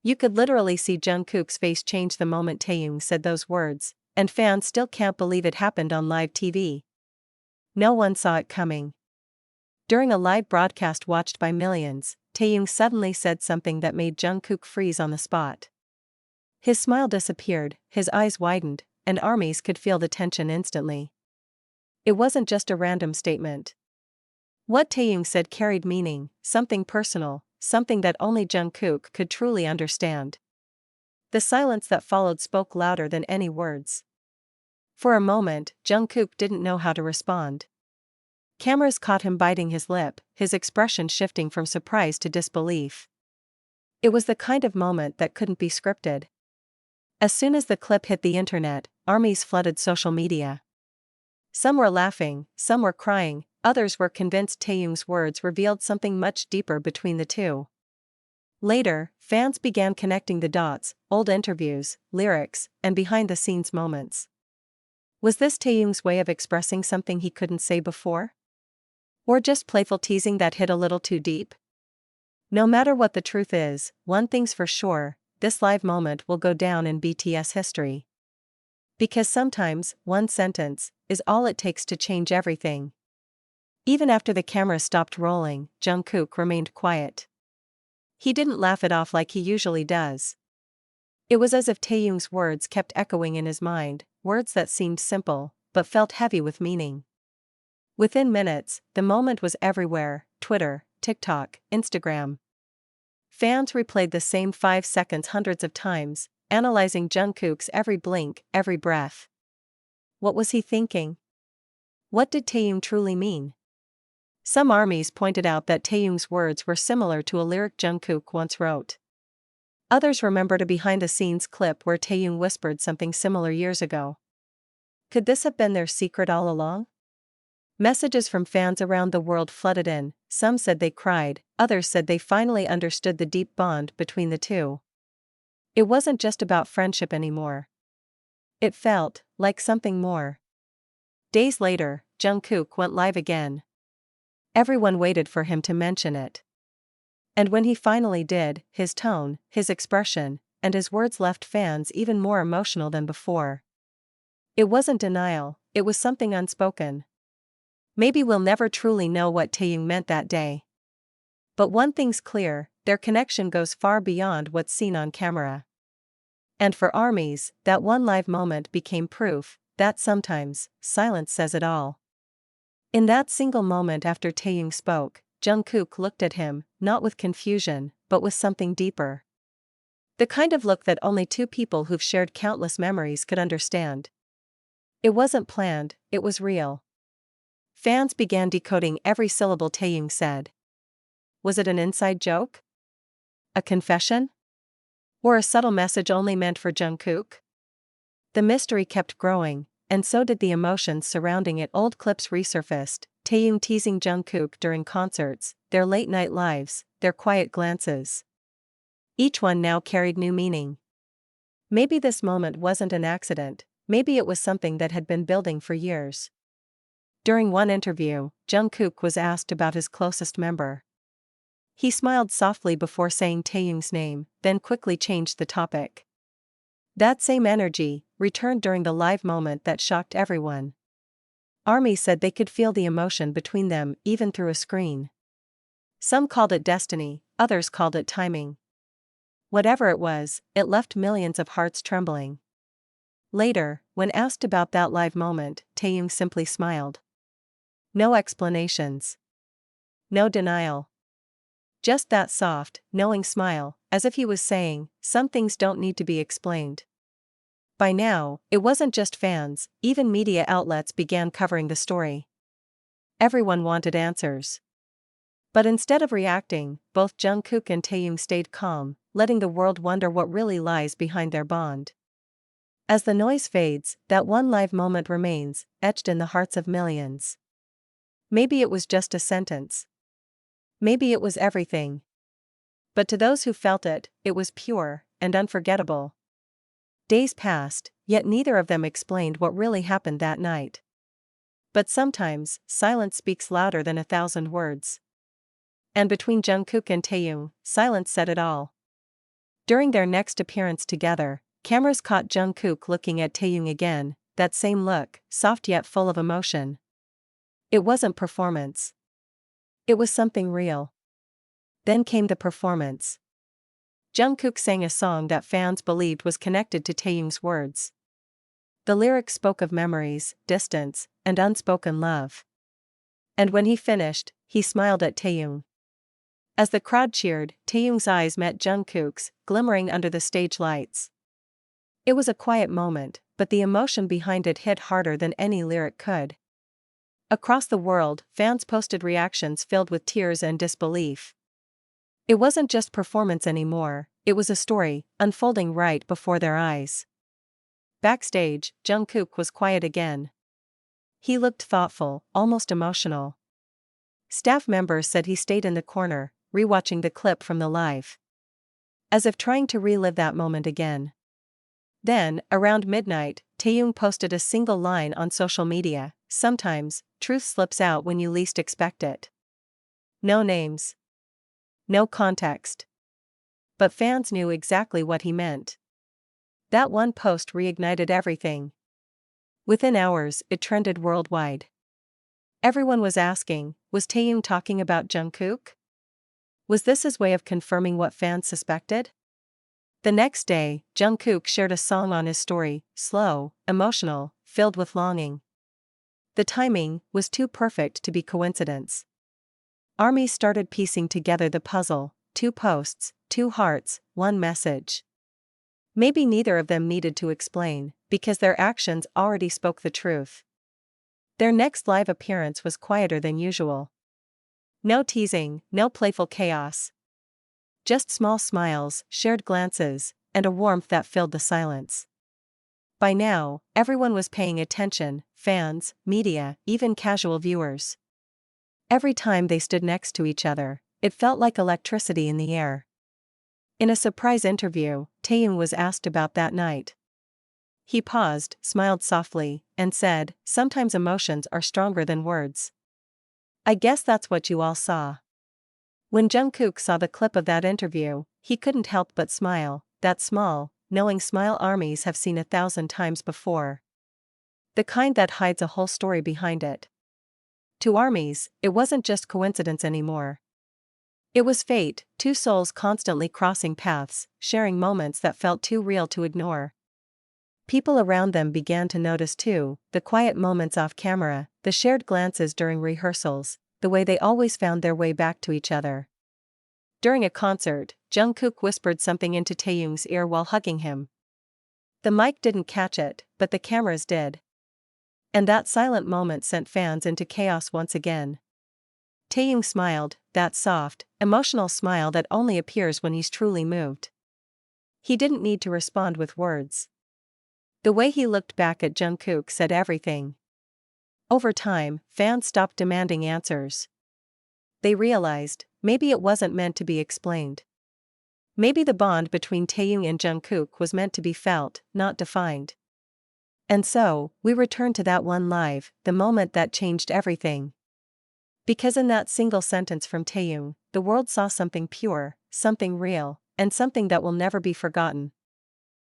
You could literally see Jungkook's face change the moment Taehyung said those words, and fans still can't believe it happened on live TV. No one saw it coming. During a live broadcast watched by millions, Taehyung suddenly said something that made Jungkook freeze on the spot. His smile disappeared, his eyes widened, and ARMYs could feel the tension instantly. It wasn't just a random statement. What Taehyung said carried meaning, something personal, something that only Jungkook could truly understand. The silence that followed spoke louder than any words. For a moment, Jungkook didn't know how to respond. Cameras caught him biting his lip, his expression shifting from surprise to disbelief. It was the kind of moment that couldn't be scripted. As soon as the clip hit the internet, ARMYs flooded social media. Some were laughing, some were crying, others were convinced Taehyung's words revealed something much deeper between the two. Later, fans began connecting the dots, old interviews, lyrics, and behind-the-scenes moments. Was this Taehyung's way of expressing something he couldn't say before? Or just playful teasing that hit a little too deep? No matter what the truth is, one thing's for sure, this live moment will go down in BTS history. Because sometimes, one sentence is all it takes to change everything. Even after the camera stopped rolling, Jungkook remained quiet. He didn't laugh it off like he usually does. It was as if Taehyung's words kept echoing in his mind, words that seemed simple, but felt heavy with meaning. Within minutes, the moment was everywhere: Twitter, TikTok, Instagram. Fans replayed the same 5 seconds hundreds of times, analyzing Jungkook's every blink, every breath. What was he thinking? What did Taehyung truly mean? Some ARMYs pointed out that Taehyung's words were similar to a lyric Jungkook once wrote. Others remembered a behind-the-scenes clip where Taehyung whispered something similar years ago. Could this have been their secret all along? Messages from fans around the world flooded in. Some said they cried, others said they finally understood the deep bond between the two. It wasn't just about friendship anymore. It felt like something more. Days later, Jungkook went live again. Everyone waited for him to mention it. And when he finally did, his tone, his expression, and his words left fans even more emotional than before. It wasn't denial, it was something unspoken. Maybe we'll never truly know what Taehyung meant that day. But one thing's clear, their connection goes far beyond what's seen on camera. And for ARMYs, that one live moment became proof that sometimes, silence says it all. In that single moment after Taehyung spoke, Jungkook looked at him, not with confusion, but with something deeper. The kind of look that only two people who've shared countless memories could understand. It wasn't planned, it was real. Fans began decoding every syllable Taehyung said. Was it an inside joke? A confession? Or a subtle message only meant for Jungkook? The mystery kept growing, and so did the emotions surrounding it. Old clips resurfaced, Taehyung teasing Jungkook during concerts, their late-night lives, their quiet glances. Each one now carried new meaning. Maybe this moment wasn't an accident, maybe it was something that had been building for years. During one interview, Jungkook was asked about his closest member. He smiled softly before saying Taehyung's name, then quickly changed the topic. That same energy returned during the live moment that shocked everyone. ARMY said they could feel the emotion between them even through a screen. Some called it destiny, others called it timing. Whatever it was, it left millions of hearts trembling. Later, when asked about that live moment, Taehyung simply smiled. No explanations. No denial. Just that soft, knowing smile, as if he was saying, some things don't need to be explained. By now, it wasn't just fans, even media outlets began covering the story. Everyone wanted answers. But instead of reacting, both Jungkook and Taehyung stayed calm, letting the world wonder what really lies behind their bond. As the noise fades, that one live moment remains, etched in the hearts of millions. Maybe it was just a sentence. Maybe it was everything. But to those who felt it, it was pure and unforgettable. Days passed, yet neither of them explained what really happened that night. But sometimes, silence speaks louder than 1,000 words. And between Jungkook and Taehyung, silence said it all. During their next appearance together, cameras caught Jungkook looking at Taehyung again, that same look, soft yet full of emotion. It wasn't performance. It was something real. Then came the performance. Jungkook sang a song that fans believed was connected to Taehyung's words. The lyrics spoke of memories, distance, and unspoken love. And when he finished, he smiled at Taehyung. As the crowd cheered, Taehyung's eyes met Jungkook's, glimmering under the stage lights. It was a quiet moment, but the emotion behind it hit harder than any lyric could. Across the world, fans posted reactions filled with tears and disbelief. It wasn't just performance anymore, it was a story, unfolding right before their eyes. Backstage, Jungkook was quiet again. He looked thoughtful, almost emotional. Staff members said he stayed in the corner, rewatching the clip from the live. As if trying to relive that moment again. Then, around midnight, Taehyung posted a single line on social media: "Sometimes, truth slips out when you least expect it." No names. No context. But fans knew exactly what he meant. That one post reignited everything. Within hours, it trended worldwide. Everyone was asking, was Taehyung talking about Jungkook? Was this his way of confirming what fans suspected? The next day, Jungkook shared a song on his story, slow, emotional, filled with longing. The timing was too perfect to be coincidence. Armies started piecing together the puzzle: 2 posts, 2 hearts, 1 message. Maybe neither of them needed to explain, because their actions already spoke the truth. Their next live appearance was quieter than usual. No teasing, no playful chaos. Just small smiles, shared glances, and a warmth that filled the silence. By now, everyone was paying attention: fans, media, even casual viewers. Every time they stood next to each other, it felt like electricity in the air. In a surprise interview, Taehyung was asked about that night. He paused, smiled softly, and said, "Sometimes emotions are stronger than words. I guess that's what you all saw." When Jungkook saw the clip of that interview, he couldn't help but smile, that small, knowing smile armies have seen 1,000 times before. The kind that hides a whole story behind it. To armies, it wasn't just coincidence anymore. It was fate, 2 souls constantly crossing paths, sharing moments that felt too real to ignore. People around them began to notice too: the quiet moments off camera, the shared glances during rehearsals, the way they always found their way back to each other. During a concert, Jungkook whispered something into Taehyung's ear while hugging him. The mic didn't catch it, but the cameras did. And that silent moment sent fans into chaos once again. Taehyung smiled, that soft, emotional smile that only appears when he's truly moved. He didn't need to respond with words. The way he looked back at Jungkook said everything. Over time, fans stopped demanding answers. They realized, maybe it wasn't meant to be explained. Maybe the bond between Taehyung and Jungkook was meant to be felt, not defined. And so, we return to that one live, the moment that changed everything. Because in that single sentence from Taehyung, the world saw something pure, something real, and something that will never be forgotten.